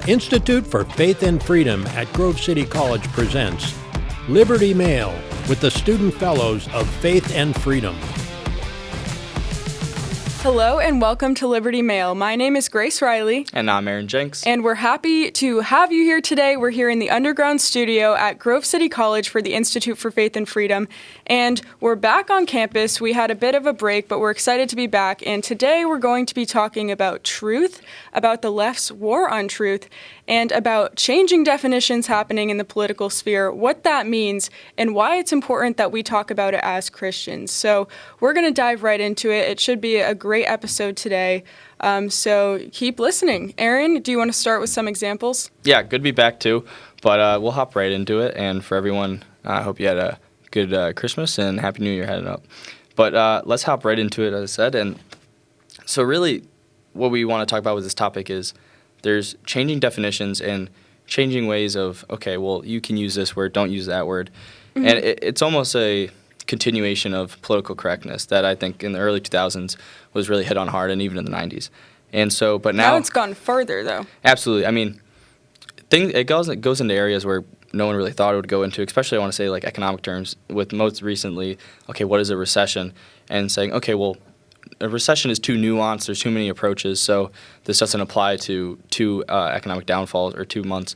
Institute for Faith and Freedom at Grove City College presents Liberty Mail with the Student Fellows of Faith and Freedom. Hello and welcome to Liberty Mail. My name is Grace Riley. And I'm Aaron Jenks. And we're happy to have you here today. We're here in the underground studio at Grove City College for the Institute for Faith and Freedom. And we're back on campus. We had a bit of a break, but we're excited to be back. And today we're going to be talking about truth, about the left's war on truth, and about changing definitions happening in the political sphere, what that means, and why it's important that we talk about it as Christians. So we're going to dive right into it. It should be a great episode today. So keep listening. Aaron, do you want to start with some examples? Yeah, good to be back too. But we'll hop right into it. And for everyone, I hope you had a good Christmas and Happy New Year heading up. But let's hop right into it, as I said. And so really what we want to talk about with this topic is there's changing definitions and changing ways of, okay, well, you can use this word, don't use that word. Mm-hmm. And it's almost a continuation of political correctness that I think in the early 2000s was really hit on hard, and even in the 90s. And so, but now it's gone further, though. Absolutely. I mean, it goes into areas where no one really thought it would go into, especially I want to say like economic terms, with most recently, okay, what is a recession? And saying, okay, well, a recession is too nuanced, there's too many approaches, so this doesn't apply to two economic downfalls or 2 months.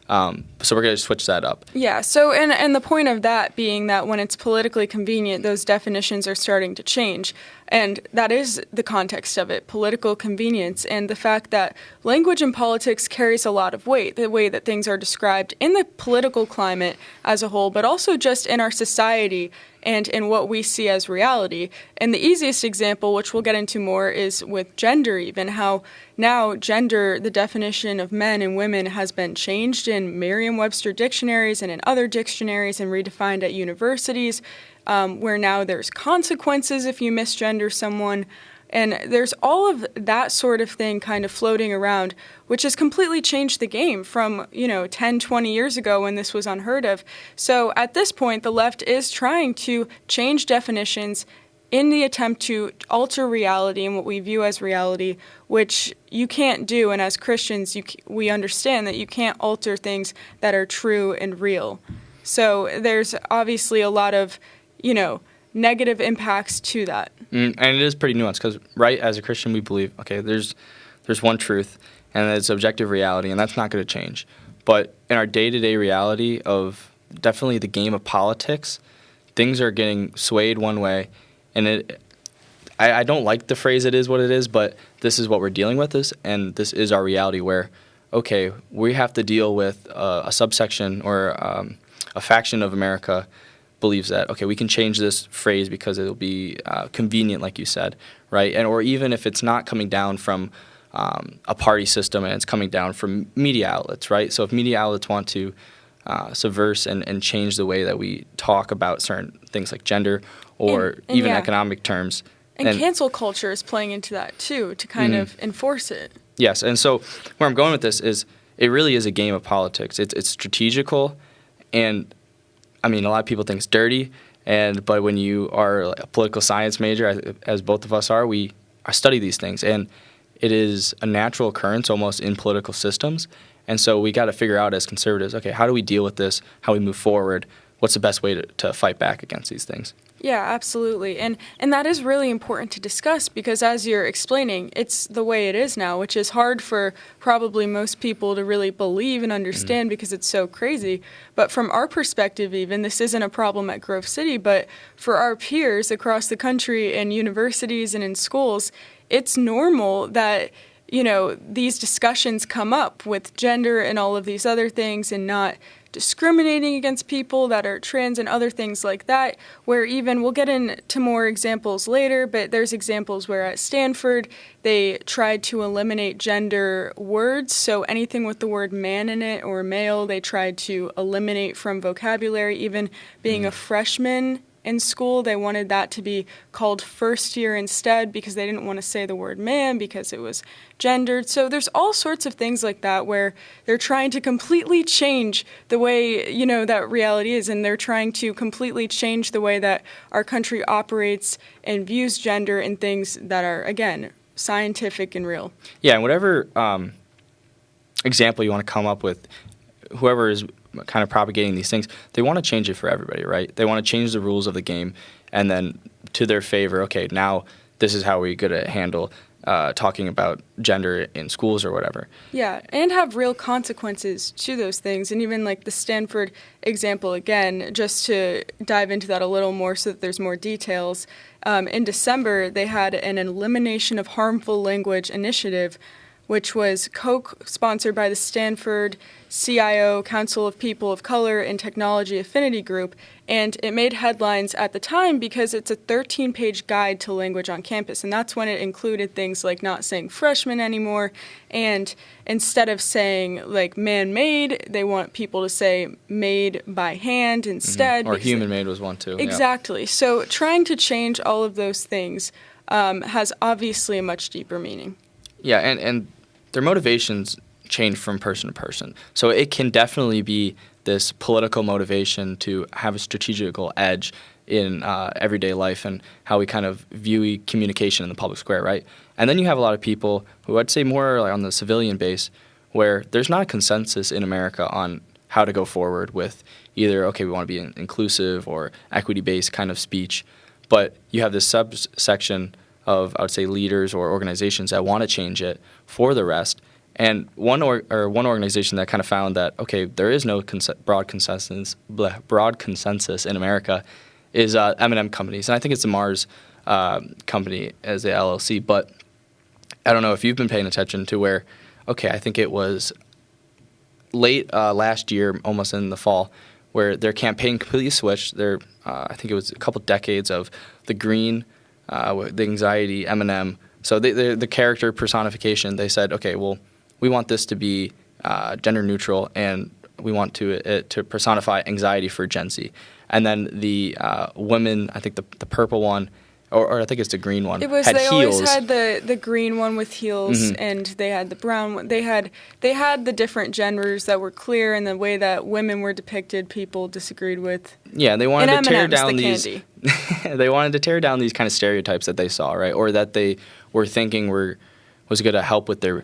So we're going to switch that up. Yeah, so and the point of that being that when it's politically convenient, those definitions are starting to change. And that is the context of it, political convenience, and the fact that language in politics carries a lot of weight, the way that things are described in the political climate as a whole, but also just in our society and in what we see as reality. And the easiest example, which we'll get into more, is with gender even, how now gender, the definition of men and women, has been changed in Merriam-Webster dictionaries and in other dictionaries and redefined at universities, where now there's consequences if you misgender someone. And there's all of that sort of thing kind of floating around, which has completely changed the game from, 10, 20 years ago when this was unheard of. So at this point, the left is trying to change definitions in the attempt to alter reality and what we view as reality, which you can't do. And as Christians, we understand that you can't alter things that are true and real. So there's obviously a lot of, negative impacts to that. And it is pretty nuanced because, right, as a Christian, we believe, okay, there's one truth, and it's objective reality, and that's not going to change. But in our day-to-day reality of definitely the game of politics, things are getting swayed one way, and I don't like the phrase "it is what it is," but this is what we're dealing with, and this is our reality where, okay, we have to deal with a subsection or a faction of America believes that, okay, we can change this phrase because it'll be convenient, like you said, right? And or even if it's not coming down from a party system and it's coming down from media outlets, right? So if media outlets want to subvert and change the way that we talk about certain things like gender or even economic terms. And cancel culture is playing into that too, to kind of enforce it. Yes, and so where I'm going with this is it really is a game of politics. It's strategical, and I mean, a lot of people think it's dirty, but when you are a political science major, as both of us are, we study these things, and it is a natural occurrence almost in political systems. And so we got to figure out as conservatives, okay, how do we deal with this? How do we move forward? What's the best way to fight back against these things? Yeah, absolutely. And that is really important to discuss because as you're explaining, it's the way it is now, which is hard for probably most people to really believe and understand because it's so crazy. But from our perspective even, this isn't a problem at Grove City, but for our peers across the country in universities and in schools, it's normal that these discussions come up with gender and all of these other things and not discriminating against people that are trans and other things like that, where even we'll get into more examples later, but there's examples where at Stanford they tried to eliminate gender words, so anything with the word man in it or male they tried to eliminate from vocabulary. Even being a freshman in school, they wanted that to be called first year instead because they didn't want to say the word man because it was gendered. So there's all sorts of things like that where they're trying to completely change the way, that reality is, and they're trying to completely change the way that our country operates and views gender and things that are, again, scientific and real. Yeah, and whatever example you want to come up with, whoever is kind of propagating these things, they want to change it for everybody, right? They want to change the rules of the game, and then to their favor, okay, now this is how we're going to handle talking about gender in schools or whatever. Yeah, and have real consequences to those things. And even like the Stanford example, again, just to dive into that a little more so that there's more details, in December they had an elimination of harmful language initiative, which was co-sponsored by the Stanford CIO, Council of People of Color and Technology Affinity Group, and it made headlines at the time because it's a 13-page guide to language on campus, and that's when it included things like not saying freshman anymore, and instead of saying like man-made, they want people to say made by hand instead. Or human-made was one too. Exactly. Yeah. So trying to change all of those things has obviously a much deeper meaning. Yeah, and their motivations change from person to person. So it can definitely be this political motivation to have a strategical edge in everyday life and how we kind of view communication in the public square, right? And then you have a lot of people who I'd say more like on the civilian base where there's not a consensus in America on how to go forward with either, okay, we want to be inclusive or equity-based kind of speech, but you have this subsection of, I would say, leaders or organizations that want to change it for the rest. And one organization that kind of found that, okay, there is no broad consensus in America is M&M companies. And I think it's the Mars company as the LLC. But I don't know if you've been paying attention to where, okay, I think it was late last year, almost in the fall, where their campaign completely switched. I think it was a couple decades of the green, the anxiety, M&M. So the character personification, they said, okay, well, we want this to be gender neutral, and we want it to personify anxiety for Gen Z. And then the women, I think the purple one, or I think it's the green one, it was, had they heels. always had the green one with heels, and they had the brown one. They had the different genders that were clear, and the way that women were depicted, people disagreed with. Yeah, they wanted and to tear M&M's, down the these. candy. They wanted to tear down these kind of stereotypes that they saw, right, or that they were thinking was going to help with their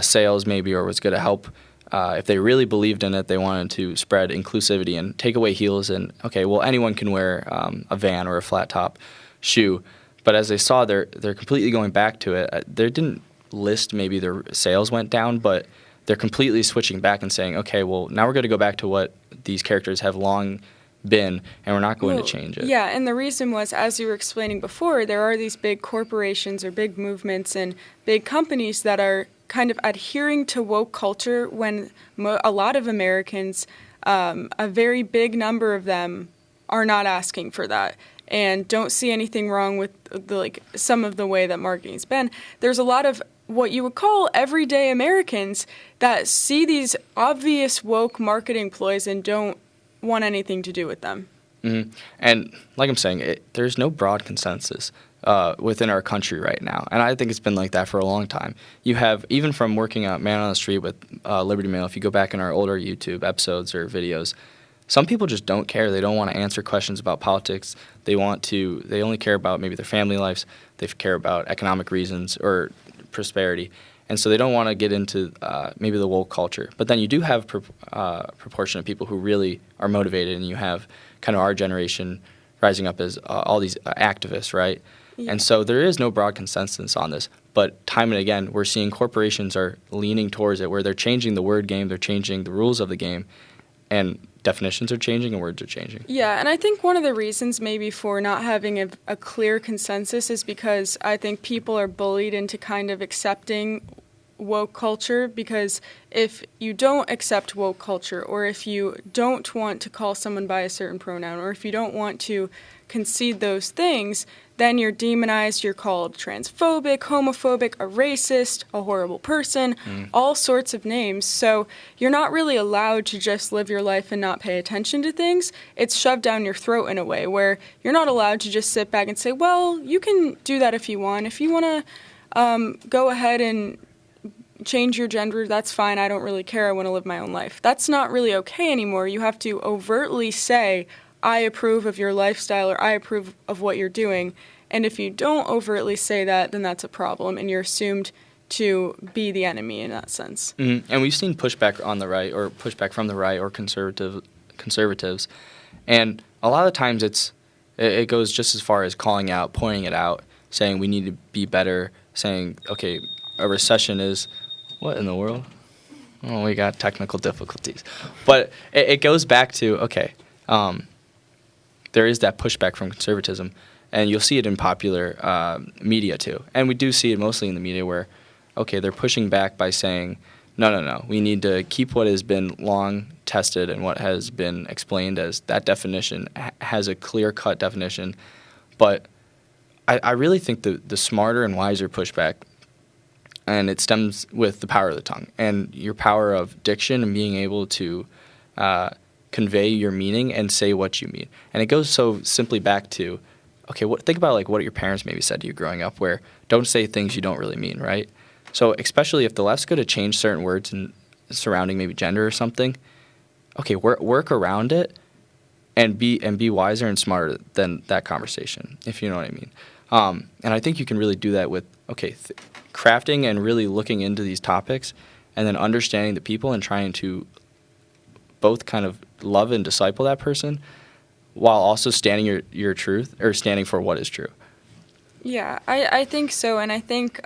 sales, maybe, or was going to help. If they really believed in it, they wanted to spread inclusivity and take away heels. And okay, well, anyone can wear a Van or a flat top shoe. But as they saw, they're completely going back to it. They didn't list maybe their sales went down, but they're completely switching back and saying, okay, well, now we're going to go back to what these characters have long been, and we're not going to change it. Yeah, and the reason was, as you were explaining before, there are these big corporations or big movements and big companies that are kind of adhering to woke culture when a lot of Americans, a very big number of them, are not asking for that and don't see anything wrong with some of the way that marketing's been. There's a lot of what you would call everyday Americans that see these obvious woke marketing ploys and don't want anything to do with them. Mm-hmm. And like I'm saying, there's no broad consensus within our country right now. And I think it's been like that for a long time. You have, even from working at Man on the Street with Liberty Mail, if you go back in our older YouTube episodes or videos, some people just don't care. They don't want to answer questions about politics. They only care about maybe their family lives. They care about economic reasons or prosperity. And so they don't want to get into maybe the woke culture. But then you do have a proportion of people who really are motivated, and you have kind of our generation rising up as all these activists, right? Yeah. And so there is no broad consensus on this. But time and again, we're seeing corporations are leaning towards it, where they're changing the word game, they're changing the rules of the game, and definitions are changing and words are changing. Yeah, and I think one of the reasons maybe for not having a clear consensus is because I think people are bullied into kind of accepting woke culture, because if you don't accept woke culture, or if you don't want to call someone by a certain pronoun, or if you don't want to concede those things, then you're demonized, you're called transphobic, homophobic, a racist, a horrible person, all sorts of names. So you're not really allowed to just live your life and not pay attention to things. It's shoved down your throat in a way where you're not allowed to just sit back and say, well, you can do that if you want. If you want to go ahead and change your gender, that's fine. I don't really care. I want to live my own life. That's not really okay anymore. You have to overtly say, I approve of your lifestyle, or I approve of what you're doing. And if you don't overtly say that, then that's a problem, and you're assumed to be the enemy in that sense. Mm-hmm. And we've seen pushback on the right, or pushback from the right, or conservatives, and a lot of the times it goes just as far as calling out, pointing it out, saying we need to be better, saying, okay, a recession is, what in the world? Oh, we got technical difficulties. But it goes back to, okay, there is that pushback from conservatism, and you'll see it in popular media too. And we do see it mostly in the media where, okay, they're pushing back by saying, no, we need to keep what has been long tested and what has been explained as that definition has a clear-cut definition. But I really think the smarter and wiser pushback, and it stems with the power of the tongue and your power of diction and being able to convey your meaning and say what you mean. And it goes so simply back to, okay, think about like what your parents maybe said to you growing up, where don't say things you don't really mean, right? So especially if the left's going to change certain words and surrounding maybe gender or something, okay, work around it and be wiser and smarter than that conversation, if you know what I mean. And I think you can really do that with, okay, crafting and really looking into these topics and then understanding the people and trying to both kind of love and disciple that person while also standing your truth or standing for what is true. Yeah, I think so. And I think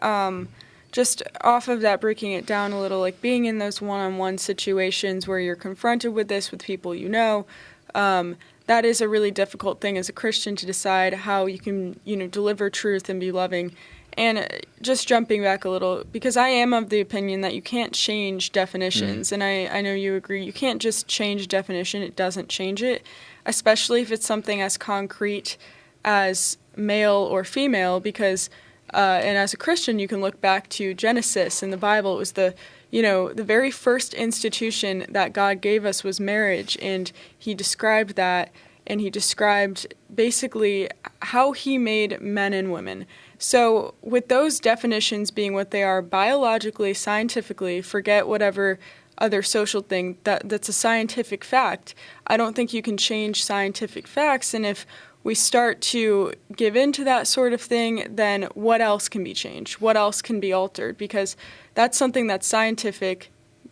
just off of that, breaking it down a little, like being in those one-on-one situations where you're confronted with this with people you know, that is a really difficult thing as a Christian to decide how you can, deliver truth and be loving. And just jumping back a little, because I am of the opinion that you can't change definitions, and I know you agree, you can't just change definition, it doesn't change it, especially if it's something as concrete as male or female, because and as a Christian, you can look back to Genesis in the Bible. It was the very first institution that God gave us was marriage, and he described that, and he described basically how he made men and women. So with those definitions being what they are biologically, scientifically, forget whatever other social thing, that's a scientific fact. I don't think you can change scientific facts, and if we start to give in to that sort of thing, then what else can be changed? What else can be altered? Because that's something that's scientific,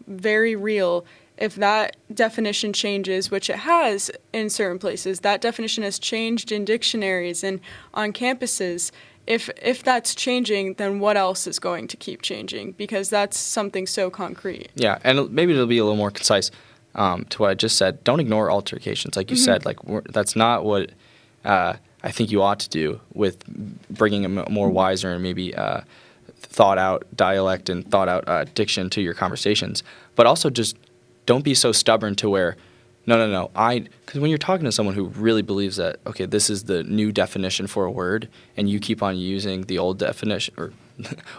very real. If that definition changes, which it has in certain places, that definition has changed in dictionaries and on campuses. If that's changing, then what else is going to keep changing? Because that's something so concrete. Yeah, and maybe it'll be a little more concise to what I just said. Don't ignore altercations. Like you said, that's not what I think you ought to do with bringing a more wiser and maybe thought-out dialect and thought-out diction to your conversations. But also just don't be so stubborn to where, no, because when you're talking to someone who really believes that, okay, this is the new definition for a word, and you keep on using the old definition or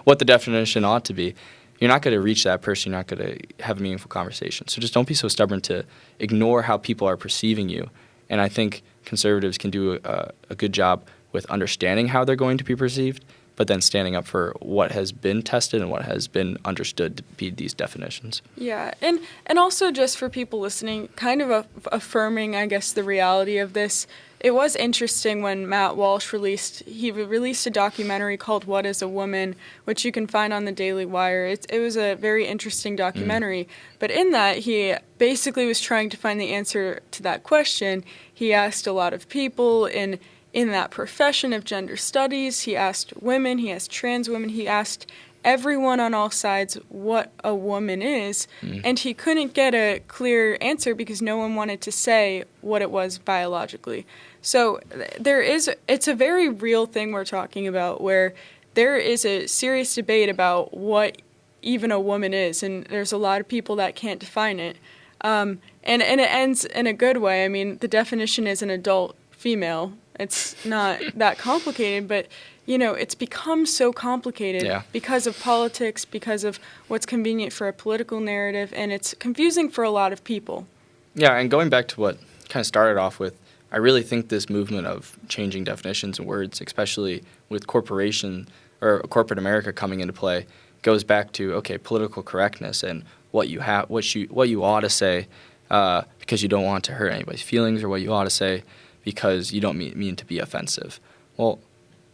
what the definition ought to be, you're not going to reach that person. You're not going to have a meaningful conversation. So just don't be so stubborn to ignore how people are perceiving you. And I think conservatives can do a good job with understanding how they're going to be perceived, but then standing up for what has been tested and what has been understood to be these definitions. Yeah, and also just for people listening, kind of affirming, I guess, the reality of this. It was interesting when Matt Walsh released a documentary called What is a Woman, which you can find on the Daily Wire. It was a very interesting documentary. But in that, he basically was trying to find the answer to that question. He asked a lot of people in that profession of gender studies. He asked women, he asked trans women, he asked everyone on all sides what a woman is, and he couldn't get a clear answer because no one wanted to say what it was biologically. So it's a very real thing we're talking about, where there is a serious debate about what even a woman is, and there's a lot of people that can't define it. And it ends in a good way. I mean, the definition is an adult female. It's not that complicated, but, it's become so complicated because of politics, because of what's convenient for a political narrative, and it's confusing for a lot of people. Yeah, and going back to what kind of started off with, I really think this movement of changing definitions and words, especially with corporate America coming into play, goes back to, okay, political correctness and what you ought to say because you don't want to hurt anybody's feelings, or what you ought to say because you don't mean to be offensive. Well,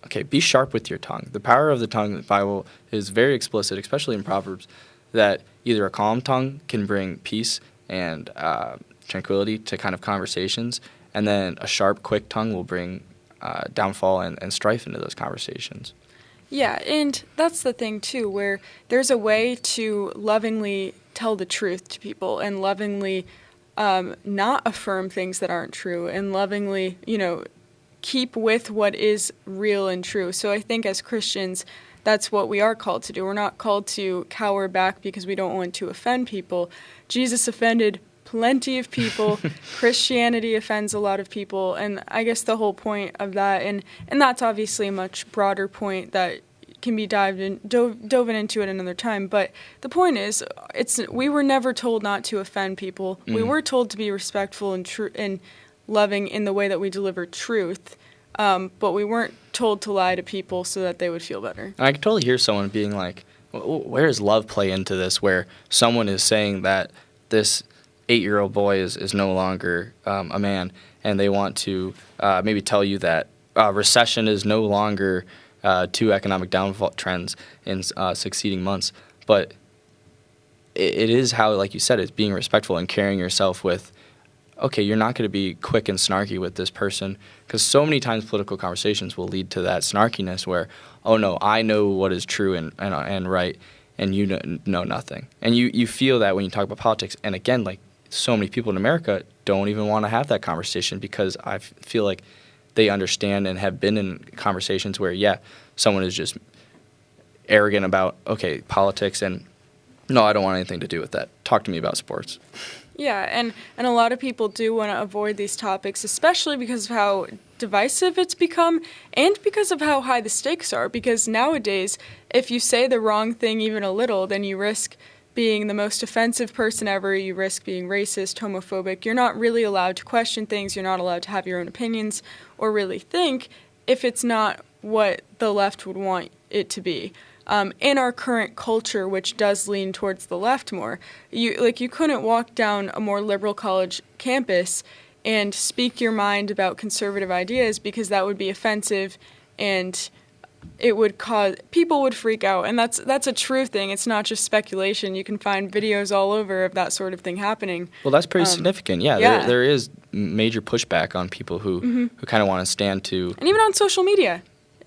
okay, be sharp with your tongue. The power of the tongue, the Bible is very explicit, especially in Proverbs, that either a calm tongue can bring peace and tranquility to kind of conversations, and then a sharp, quick tongue will bring downfall and strife into those conversations. Yeah, and that's the thing, too, where there's a way to lovingly tell the truth to people and lovingly not affirm things that aren't true and lovingly, keep with what is real and true. So I think as Christians, that's what we are called to do. We're not called to cower back because we don't want to offend people. Jesus offended plenty of people. Christianity offends a lot of people. And I guess the whole point of that, and that's obviously a much broader point that can be dove into at another time. But the point is, we were never told not to offend people. We were told to be respectful and loving in the way that we deliver truth. But we weren't told to lie to people so that they would feel better. And I can totally hear someone being like, where does love play into this, where someone is saying that this 8-year-old boy is no longer a man, and they want to maybe tell you that recession is no longer 2 economic downfall trends in succeeding months. But it is how, like you said, it's being respectful and carrying yourself with, okay, you're not going to be quick and snarky with this person, because so many times political conversations will lead to that snarkiness where, oh no, I know what is true and right, and you know nothing. And you feel that when you talk about politics. And again, like, so many people in America don't even want to have that conversation, because I feel like they understand and have been in conversations where, yeah, someone is just arrogant about, okay, politics, and no, I don't want anything to do with that. Talk to me about sports. Yeah, and a lot of people do want to avoid these topics, especially because of how divisive it's become and because of how high the stakes are. Because nowadays, if you say the wrong thing even a little, then you risk being the most offensive person ever. You risk being racist, homophobic. You're not really allowed to question things. You're not allowed to have your own opinions or really think if it's not what the left would want it to be. In our current culture, which does lean towards the left more, you couldn't walk down a more liberal college campus and speak your mind about conservative ideas, because that would be offensive and it would cause people would freak out. And that's a true thing. It's not just speculation. You can find videos all over of that sort of thing happening. Well, that's pretty significant. Yeah. There is major pushback on people who kind of want to stand to, and even on social media.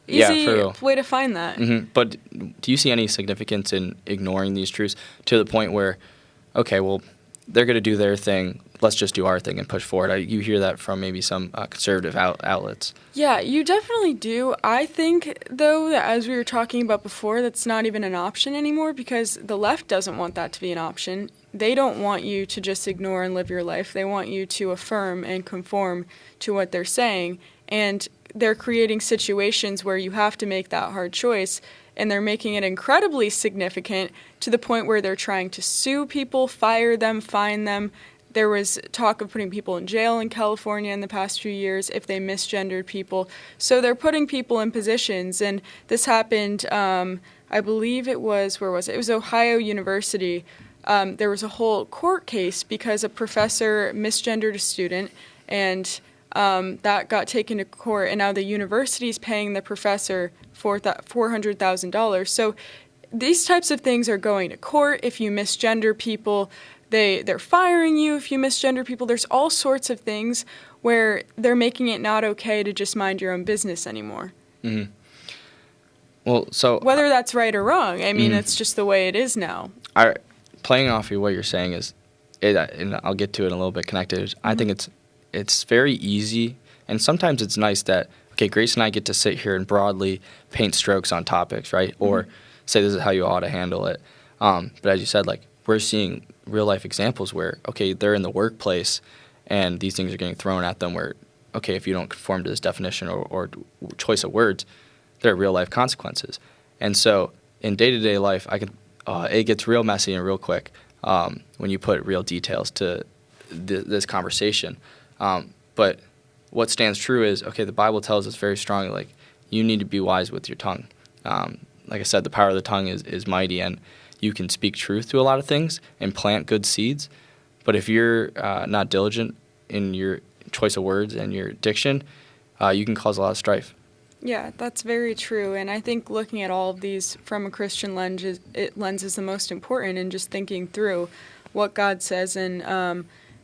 Easy for real. way to find that. But do you see any significance in ignoring these truths to the point where, okay, well, they're going to do their thing, let's just do our thing and push forward? You hear that from maybe some conservative outlets. Yeah, you definitely do. I think, though, that as we were talking about before, that's not even an option anymore, because the left doesn't want that to be an option. They don't want you to just ignore and live your life. They want you to affirm and conform to what they're saying. And they're creating situations where you have to make that hard choice, and they're making it incredibly significant to the point where they're trying to sue people, fire them, fine them. There was talk of putting people in jail in California in the past few years if they misgendered people. So they're putting people in positions, and this happened, I believe it was, where was it? It was Ohio University. There was a whole court case because a professor misgendered a student, and that got taken to court, and now the university's paying the professor $400,000. So these types of things are going to court. If you misgender people, they're firing you if you misgender people. There's all sorts of things where they're making it not okay to just mind your own business anymore. Mm-hmm. Well, so whether that's right or wrong, I mean, it's just the way it is now. Playing off of what you're saying is, and I'll get to it in a little bit connected. I think it's very easy, and sometimes it's nice that, okay, Grace and I get to sit here and broadly paint strokes on topics, right? Or say this is how you ought to handle it. But as you said, like, we're seeing real life examples where, okay, they're in the workplace and these things are getting thrown at them where, okay, if you don't conform to this definition or choice of words, there are real life consequences. And so in day-to-day life, it gets real messy and real quick when you put real details to this conversation. But what stands true is, okay, the Bible tells us very strongly, like, you need to be wise with your tongue. Like I said, the power of the tongue is mighty, and you can speak truth to a lot of things and plant good seeds. But if you're not diligent in your choice of words and your diction, you can cause a lot of strife. Yeah, that's very true. And I think looking at all of these from a Christian lens is the most important, and just thinking through what God says. And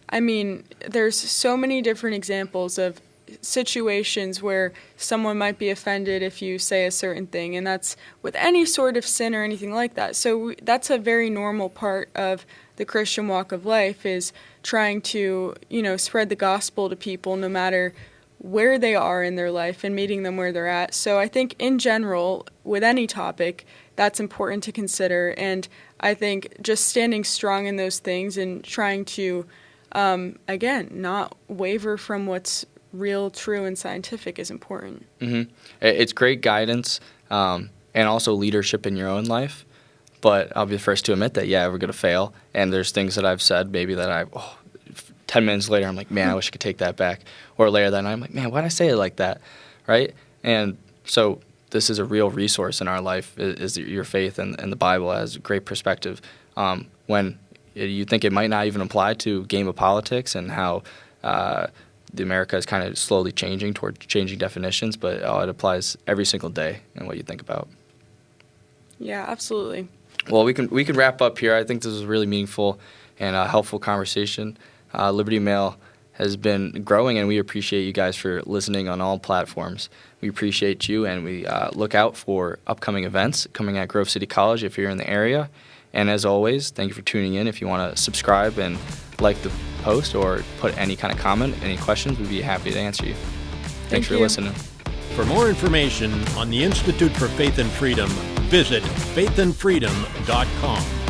I mean, there's so many different examples of situations where someone might be offended if you say a certain thing, and that's with any sort of sin or anything like that. So that's a very normal part of the Christian walk of life, is trying to, spread the gospel to people no matter where they are in their life and meeting them where they're at. So I think in general, with any topic, that's important to consider. And I think just standing strong in those things and trying to, again, not waver from what's real, true, and scientific is important. Mm-hmm. It's great guidance and also leadership in your own life. But I'll be the first to admit that, yeah, we're going to fail. And there's things that I've said maybe that 10 minutes later, I'm like, man, I wish I could take that back. Or later that night, I'm like, man, why'd I say it like that, right? And so this is a real resource in our life, is your faith, and the Bible has great perspective. When you think it might not even apply to game of politics and how the America is kind of slowly changing toward changing definitions, but it applies every single day in what you think about. Yeah, absolutely. Well, we can wrap up here. I think this was a really meaningful and helpful conversation. Liberty Mail has been growing, and we appreciate you guys for listening on all platforms. We appreciate you, and we look out for upcoming events coming at Grove City College if you're in the area. And as always, thank you for tuning in. If you want to subscribe and like the post or put any kind of comment, any questions, we'd be happy to answer you. Thanks for listening. For more information on the Institute for Faith and Freedom, visit faithandfreedom.com.